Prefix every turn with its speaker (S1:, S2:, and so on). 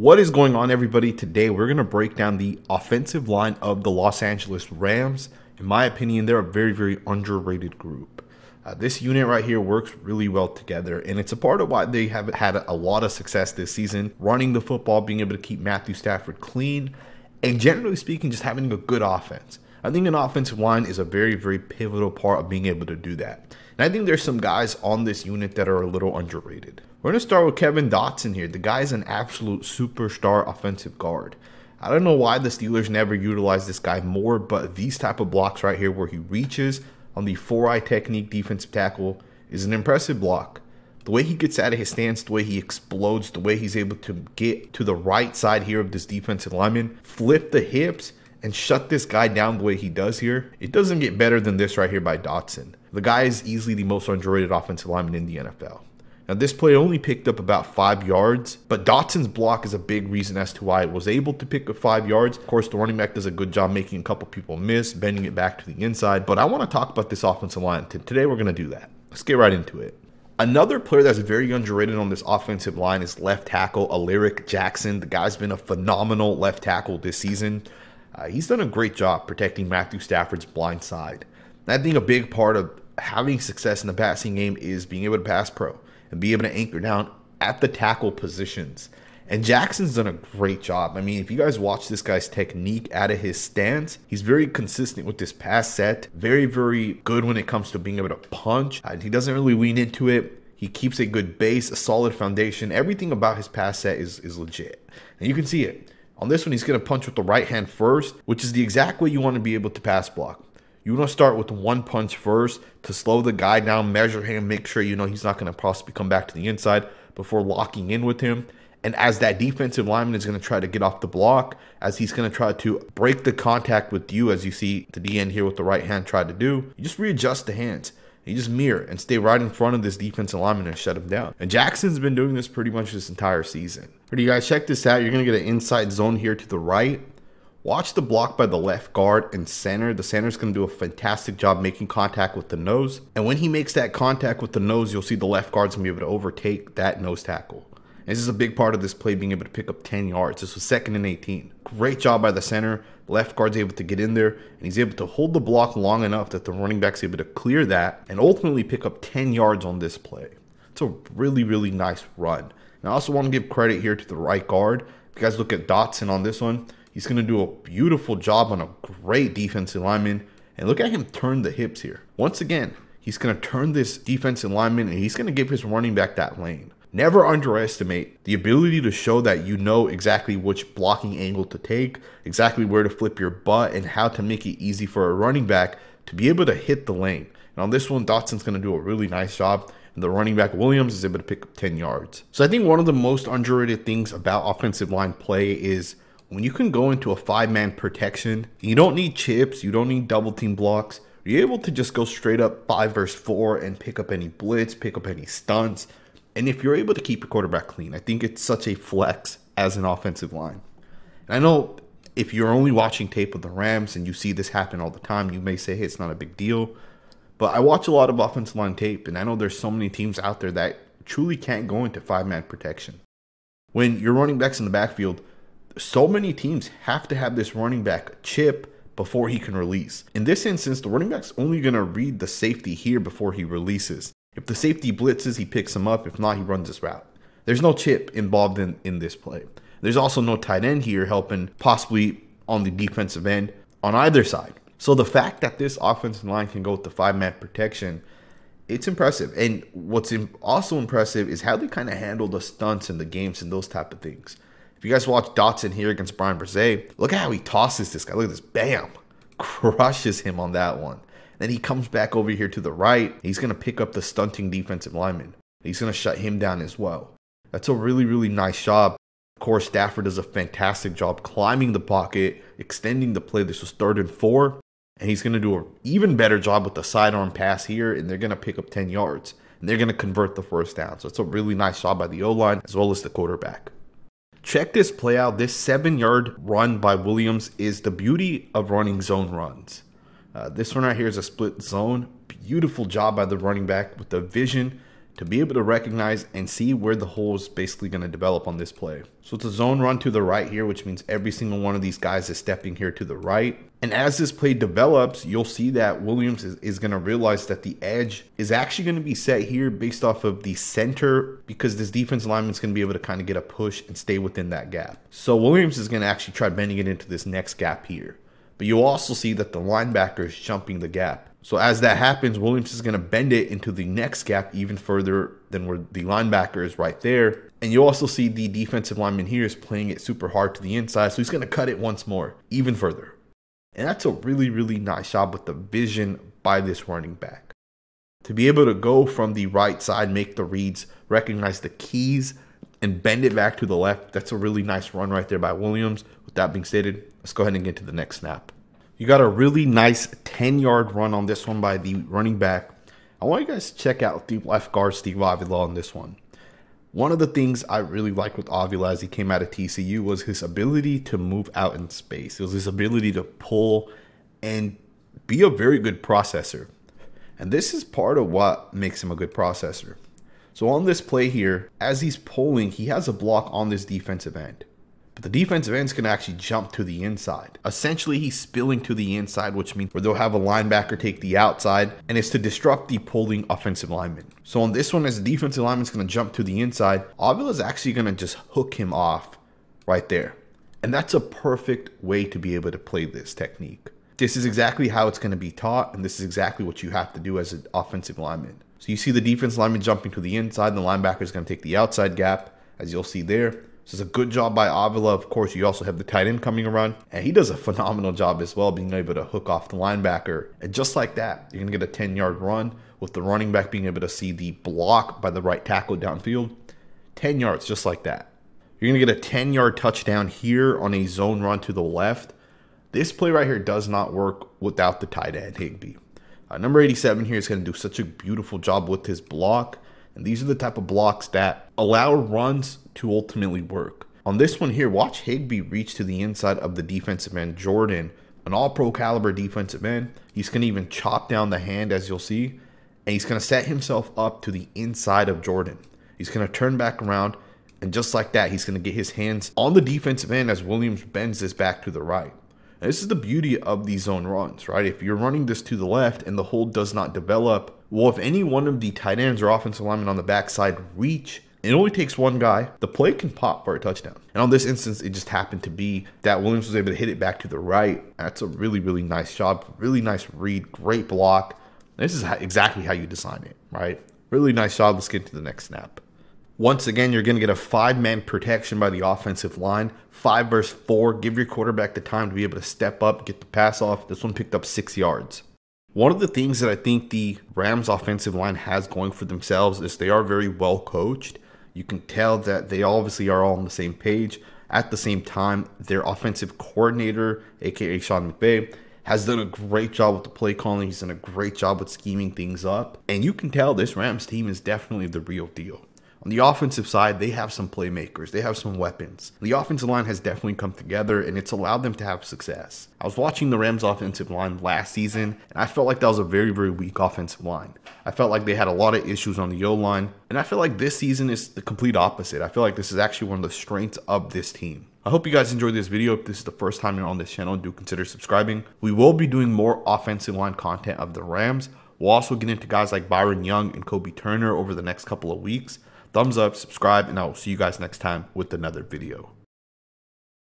S1: What is going on, everybody? Today we're going to break down the offensive line of the Los Angeles Rams. In my opinion, they're a very underrated group. This unit right here works really well together, and it's a part of why they have had a lot of success this season, running the football, being able to keep Matthew Stafford clean, and generally speaking, just having a good offense. I think an offensive line is a very pivotal part of being able to do that. And I think there's some guys on this unit that are a little underrated. We're going to start with Kevin Dotson here. The guy's an absolute superstar offensive guard. I don't know why the Steelers never utilize this guy more, but these type of blocks right here where he reaches on the 4-eye technique defensive tackle is an impressive block. The way he gets out of his stance, the way he explodes, the way he's able to get to the right side here of this defensive lineman, flip the hips, and shut this guy down the way he does here. It doesn't get better than this right here by Dotson. The guy is easily the most underrated offensive lineman in the NFL. Now, this play only picked up about 5 yards, but Dotson's block is a big reason as to why it was able to pick up 5 yards. Of course, the running back does a good job making a couple people miss, bending it back to the inside. But I want to talk about this offensive line. Today, we're going to do that. Let's get right into it. Another player that's very underrated on this offensive line is left tackle Alaric Jackson. The guy's been a phenomenal left tackle this season. He's done a great job protecting Matthew Stafford's blind side. And I think a big part of having success in the passing game is being able to pass pro and be able to anchor down at the tackle positions. And Jackson's done a great job. I mean, if you guys watch this guy's technique out of his stance, he's very consistent with this pass set. Very good when it comes to being able to punch. He doesn't really lean into it. He keeps a good base, a solid foundation. Everything about his pass set is legit. And you can see it. On this one, he's going to punch with the right hand first, which is the exact way you want to be able to pass block. You want to start with one punch first to slow the guy down, measure him, make sure you know he's not going to possibly come back to the inside before locking in with him. And as that defensive lineman is going to try to get off the block, as he's going to try to break the contact with you, as you see the DN here with the right hand try to do, you just readjust the hands. You just mirror and stay right in front of this defensive lineman and shut him down. And Jackson's been doing this pretty much this entire season. But you guys, check this out. You're going to get an inside zone here to the right. Watch the block by the left guard and center. The center's going to do a fantastic job making contact with the nose. And when he makes that contact with the nose, you'll see the left guard's going to be able to overtake that nose tackle. And this is a big part of this play, being able to pick up 10 yards. This was 2nd and 18. Great job by the center. Left guard's able to get in there, and he's able to hold the block long enough that the running back's able to clear that and ultimately pick up 10 yards on this play. It's a really nice run. And I also want to give credit here to the right guard. If you guys look at Dotson on this one, he's going to do a beautiful job on a great defensive lineman. And look at him turn the hips here. Once again, he's going to turn this defensive lineman, and he's going to give his running back that lane. Never underestimate the ability to show that you know exactly which blocking angle to take, exactly where to flip your butt, and how to make it easy for a running back to be able to hit the lane. And on this one, Dotson's going to do a really nice job, and the running back Williams is able to pick up 10 yards. So I think one of the most underrated things about offensive line play is when you can go into a 5-man protection, you don't need chips, you don't need double team blocks. You're able to just go straight up 5 versus 4 and pick up any blitz, pick up any stunts. And if you're able to keep your quarterback clean, I think it's such a flex as an offensive line. And I know if you're only watching tape of the Rams and you see this happen all the time, you may say, hey, it's not a big deal. But I watch a lot of offensive line tape, and I know there's so many teams out there that truly can't go into 5-man protection. When your running back's in the backfield, so many teams have to have this running back chip before he can release. In this instance, the running back's only going to read the safety here before he releases. If the safety blitzes, he picks him up. If not, he runs his route. There's no chip involved in this play. There's also no tight end here helping possibly on the defensive end on either side. So the fact that this offensive line can go with the 5-man protection, it's impressive. And what's also impressive is how they kind of handle the stunts and the games and those type of things. If you guys watch Dotson here against Bryan Bresee, look at how he tosses this guy. Look at this. Bam. Crushes him on that one. Then he comes back over here to the right. He's going to pick up the stunting defensive lineman. He's going to shut him down as well. That's a really nice job. Of course, Stafford does a fantastic job climbing the pocket, extending the play. This was 3rd and 4. And he's going to do an even better job with the sidearm pass here. And they're going to pick up 10 yards. And they're going to convert the first down. So it's a really nice job by the O-line as well as the quarterback. Check this play out. This 7-yard run by Williams is the beauty of running zone runs. This one right here is a split zone. Beautiful job by the running back with the vision to be able to recognize and see where the hole is basically going to develop on this play. So it's a zone run to the right here, which means every single one of these guys is stepping here to the right. And as this play develops, you'll see that Williams is going to realize that the edge is actually going to be set here based off of the center, because this defense lineman is going to be able to kind of get a push and stay within that gap. So Williams is going to actually try bending it into this next gap here. But you'll also see that the linebacker is jumping the gap. So as that happens, Williams is going to bend it into the next gap even further than where the linebacker is right there. And you also see the defensive lineman here is playing it super hard to the inside. So he's going to cut it once more, even further. And that's a really, really nice job with the vision by this running back. To be able to go from the right side, make the reads, recognize the keys, and bend it back to the left, that's a really nice run right there by Williams. With that being stated, let's go ahead and get to the next snap. You got a really nice 10-yard run on this one by the running back. I want you guys to check out the left guard, Steve Avila, on this one. One of the things I really liked with Avila as he came out of TCU was his ability to move out in space. It was his ability to pull and be a very good processor. And this is part of what makes him a good processor. So on this play here, as he's pulling, he has a block on this defensive end. But the defensive end's going to actually jump to the inside. Essentially, he's spilling to the inside, which means where they'll have a linebacker take the outside, and it's to disrupt the pulling offensive lineman. So on this one, as the defensive lineman's going to jump to the inside, Avila is actually going to just hook him off right there. And that's a perfect way to be able to play this technique. This is exactly how it's going to be taught, and this is exactly what you have to do as an offensive lineman. So you see the defensive lineman jumping to the inside, and the linebacker is going to take the outside gap, as you'll see there. This is a good job by Avila. Of course, you also have the tight end coming around, and he does a phenomenal job as well, being able to hook off the linebacker. And just like that, you're going to get a 10-yard run with the running back being able to see the block by the right tackle downfield. 10 yards, just like that. You're going to get a 10-yard touchdown here on a zone run to the left. This play right here does not work without the tight end, Higbee. Number 87 here is going to do such a beautiful job with his block. And these are the type of blocks that allow runs to ultimately work. On this one here, watch Higbee reach to the inside of the defensive end, Jordan, an all-pro caliber defensive end. He's going to even chop down the hand, as you'll see, and he's going to set himself up to the inside of Jordan. He's going to turn back around, and just like that, he's going to get his hands on the defensive end as Williams bends this back to the right. Now, this is the beauty of these zone runs, right? If you're running this to the left and the hold does not develop, well, if any one of the tight ends or offensive linemen on the backside reach, it only takes one guy, the play can pop for a touchdown. And on this instance, it just happened to be that Williams was able to hit it back to the right. That's a really, really nice job. Really nice read, great block. This is exactly how you design it, right? Really nice job. Let's get to the next snap. Once again, you're going to get a 5-man protection by the offensive line. 5 versus 4. Give your quarterback the time to be able to step up, get the pass off. This one picked up 6 yards. One of the things that I think the Rams offensive line has going for themselves is they are very well coached. You can tell that they obviously are all on the same page. At the same time, their offensive coordinator, aka Sean McVay, has done a great job with the play calling. He's done a great job with scheming things up. And you can tell this Rams team is definitely the real deal. On the offensive side, they have some playmakers. They have some weapons. The offensive line has definitely come together, and it's allowed them to have success. I was watching the Rams offensive line last season, and I felt like that was a very, very weak offensive line. I felt like they had a lot of issues on the O-line, and I feel like this season is the complete opposite. I feel like this is actually one of the strengths of this team. I hope you guys enjoyed this video. If this is the first time you're on this channel, do consider subscribing. We will be doing more offensive line content of the Rams. We'll also get into guys like Byron Young and Kobe Turner over the next couple of weeks. Thumbs up, subscribe, and I will see you guys next time with another video.